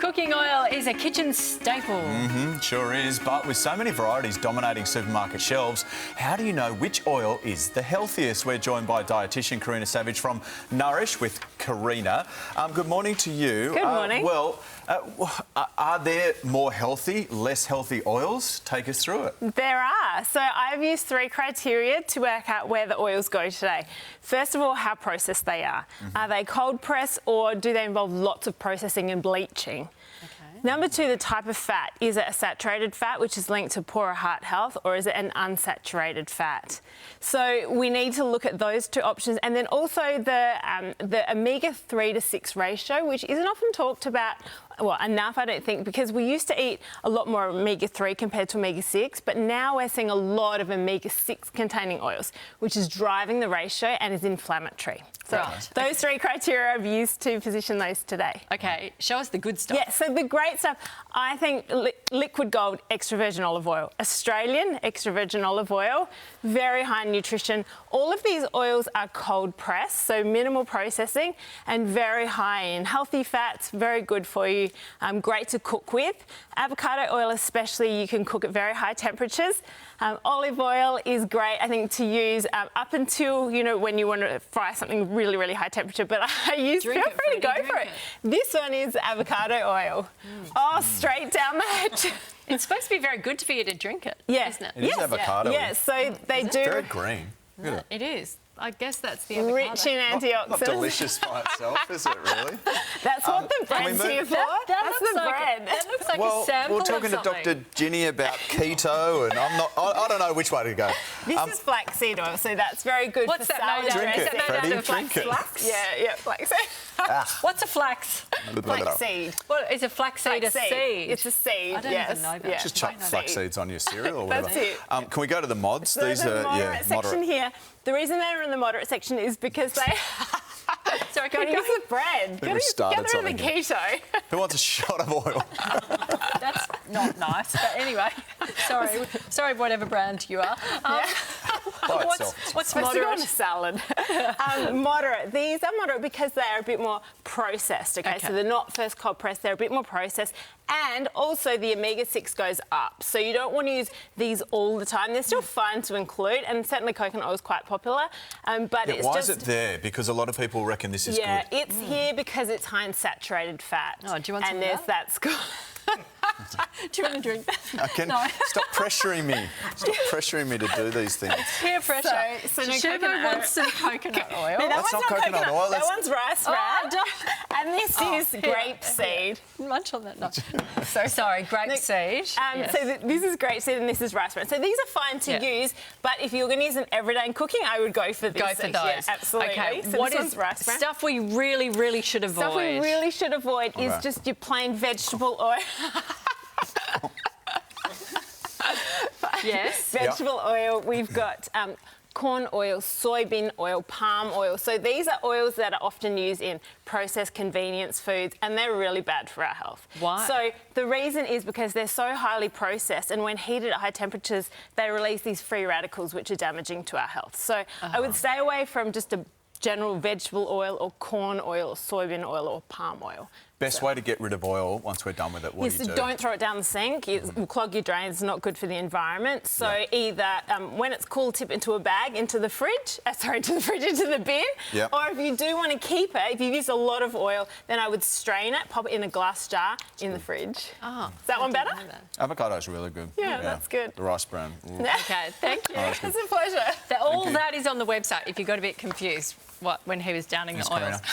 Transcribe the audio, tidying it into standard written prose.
Cooking oil is a kitchen staple. Sure is, but with so many varieties dominating supermarket shelves, how do you know which oil is the healthiest? We're joined by dietitian Karina Savage from Nourish with Karina. Good morning to you. Good morning. Are there more healthy, less healthy oils? Take us through it. There are. So I've used 3 criteria to work out where the oils go today. First of all, how processed they are. Are they cold pressed or do they involve lots of processing and bleaching? Number 2, the type of fat. Is it a saturated fat, which is linked to poorer heart health, or is it an unsaturated fat? So we need to look at those 2 options. And then also the omega-3 to 6 ratio, which isn't often talked about, well, enough, I don't think, because we used to eat a lot more omega-3 compared to omega-6, but now we're seeing a lot of omega-6 containing oils, which is driving the ratio and is inflammatory. So those 3 criteria I've used to position those today. Okay, show us the good stuff. Yeah, so the great stuff, I think liquid gold extra virgin olive oil, Australian extra virgin olive oil, very high in nutrition. All of these oils are cold pressed, so minimal processing and very high in healthy fats, very good for you, great to cook with. Avocado oil especially, you can cook at very high temperatures. Olive oil is great, I think, to use up until, you know, when you want to fry something really, really high temperature, but I use, feel free to go for it. This one is avocado oil. Oh, straight down the hatch. It's supposed to be very good for you to drink it, isn't it? It is avocado. Yes, so they do. Very green. It is. I guess that's the avocado. Rich in antioxidants. Not delicious by itself, is it really? That's what the bread's here for. That's the bread. That looks like a sample we're talking to Dr. Ginny about keto, and I don't know which way to go. This is flaxseed oil, so that's very good for salad dressing. Drink it, Freddie, drink it. Flax? Yeah, flaxseed. What's a flax? Flaxseed. What is a flaxseed? A seed? It's a seed. I don't even know that. Just chuck flax seeds on your cereal or whatever. That's it. Can we go to the mods? So These the are moderate section here. The reason they're in the moderate section is because they. Sorry, got to use the bread. Got to get rid of the keto. Who wants a shot of oil? That's not nice. But anyway, sorry, whatever brand you are. What's moderate? moderate? On a salad. Moderate. These are moderate because they are a bit more processed. Okay, so they're not first cold pressed. They're a bit more processed, and also the omega-6 goes up. So you don't want to use these all the time. They're still fun to include, and certainly coconut oil is quite popular. But it's why just, is it there? Because a lot of people reckon this is good. Yeah, it's here because it's high in saturated fat. Oh, do you want some of that? That's good. Do you want to drink that? No. Stop pressuring me. Stop pressuring me to do these things. Peer pressure. So no Shubo wants some coconut oil. No, that's not coconut oil. That one's rice bran. And this is grape seed. Munch on that. No. So sorry, grape seed. So this is grape seed and this is rice bran. So these are fine to use, but if you're going to use them every day in cooking, I would go for this. Go for those. Yeah, absolutely. Okay, so what is rice bran? Stuff we really, really should avoid? Stuff we really should avoid is just your plain vegetable oil. Yes. Vegetable oil. We've got corn oil, soybean oil, palm oil. So these are oils that are often used in processed convenience foods, and they're really bad for our health. Why? So the reason is because they're so highly processed, and when heated at high temperatures, they release these free radicals which are damaging to our health. So I would stay away from just a general vegetable oil or corn oil or soybean oil or palm oil. Best way to get rid of oil once we're done with it, what do you do? Don't throw it down the sink. It will clog your drains, it's not good for the environment. So either when it's cool, tip into a bag, into the fridge, into the bin. Or if you do want to keep it, if you've used a lot of oil, then I would strain it, pop it in a glass jar in the fridge. Oh, is that one better? Avocado's really good. Yeah, that's good. The rice bran. Okay, thank you. It's a pleasure. All that is on the website if you got a bit confused when he was downing the oils.